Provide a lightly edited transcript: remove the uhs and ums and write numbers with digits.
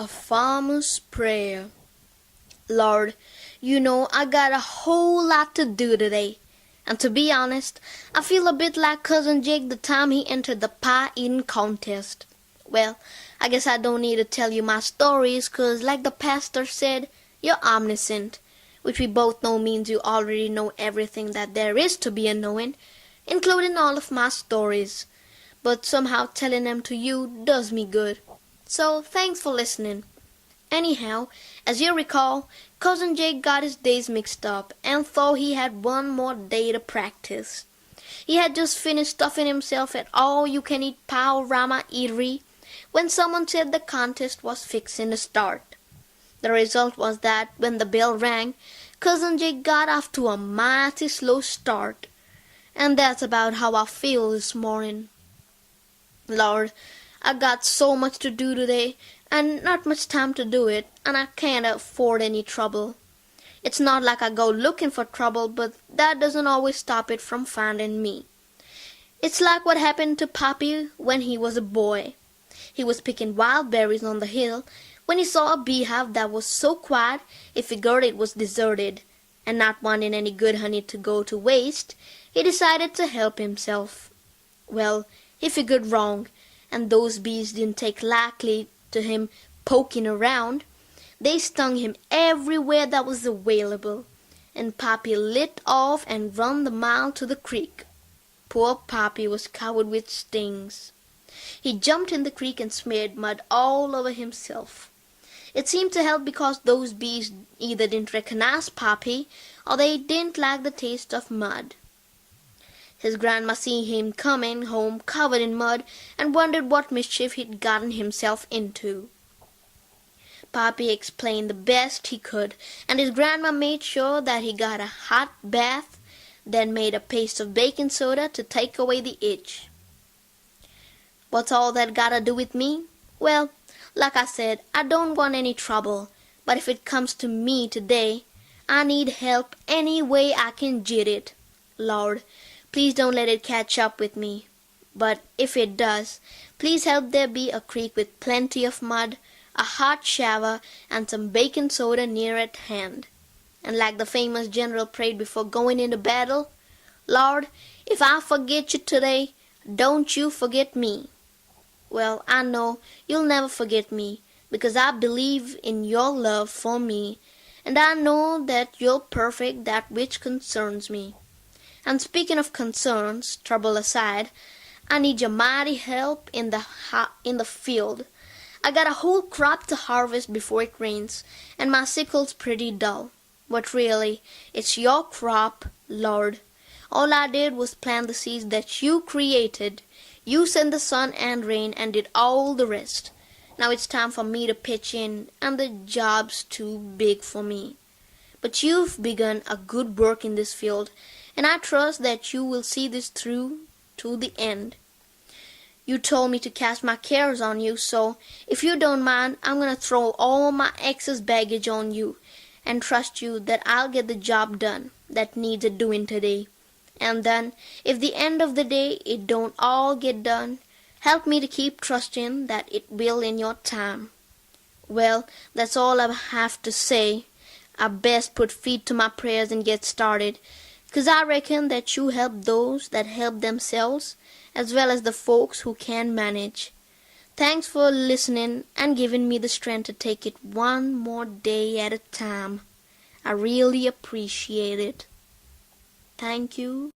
A Farmer's Prayer. Lord, you know I got a whole lot to do today. And to be honest, I feel a bit like Cousin Jake the time he entered the pie-eating contest. Well, I guess I don't need to tell you my stories, 'cause like the pastor said, you're omniscient, which we both know means you already know everything that there is to be a knowing, including all of my stories. But somehow telling them to you does me good. So thanks for listening. Anyhow, as you recall, Cousin Jake got his days mixed up and thought he had one more day to practice. He had just finished stuffing himself at all-you-can-eat Powerama Eatery when someone said the contest was fixing to start. The result was that when the bell rang, Cousin Jake got off to a mighty slow start. And that's about how I feel this morning. Lord, I got so much to do today, and not much time to do it, and I can't afford any trouble. It's not like I go looking for trouble, but that doesn't always stop it from finding me. It's like what happened to Poppy when he was a boy. He was picking wild berries on the hill when he saw a beehive that was so quiet he figured it was deserted, and not wanting any good honey to go to waste, he decided to help himself. Well, he figured wrong, and those bees didn't take likely to him poking around. They stung him everywhere that was available, and Poppy lit off and run the mile to the creek. Poor Poppy was covered with stings. He jumped in the creek and smeared mud all over himself. It seemed to help because those bees either didn't recognize Poppy or they didn't like the taste of mud. His grandma seen him coming home covered in mud and wondered what mischief he'd gotten himself into. Poppy explained the best he could, and his grandma made sure that he got a hot bath, then made a paste of baking soda to take away the itch. What's all that gotta do with me? Well, like I said, I don't want any trouble, but if it comes to me today, I need help any way I can get it. Lord, please don't let it catch up with me. But if it does, please help there be a creek with plenty of mud, a hot shower, and some baking soda near at hand. And like the famous general prayed before going into battle, Lord, if I forget you today, don't you forget me. Well, I know you'll never forget me, because I believe in your love for me, and I know that you'll perfect that which concerns me. And speaking of concerns, trouble aside, I need your mighty help in the field. I got a whole crop to harvest before it rains, and my sickle's pretty dull. But really, it's your crop, Lord. All I did was plant the seeds that you created. You sent the sun and rain and did all the rest. Now it's time for me to pitch in, and the job's too big for me. But you've begun a good work in this field, and I trust that you will see this through to the end. You told me to cast my cares on you, so if you don't mind, I'm going to throw all my excess baggage on you and trust you that I'll get the job done that needs a doing today. And then, if the end of the day it don't all get done, help me to keep trusting that it will in your time. Well, that's all I have to say. I best put feet to my prayers and get started, 'cause I reckon that you help those that help themselves, as well as the folks who can manage. Thanks for listening and giving me the strength to take it one more day at a time. I really appreciate it. Thank you.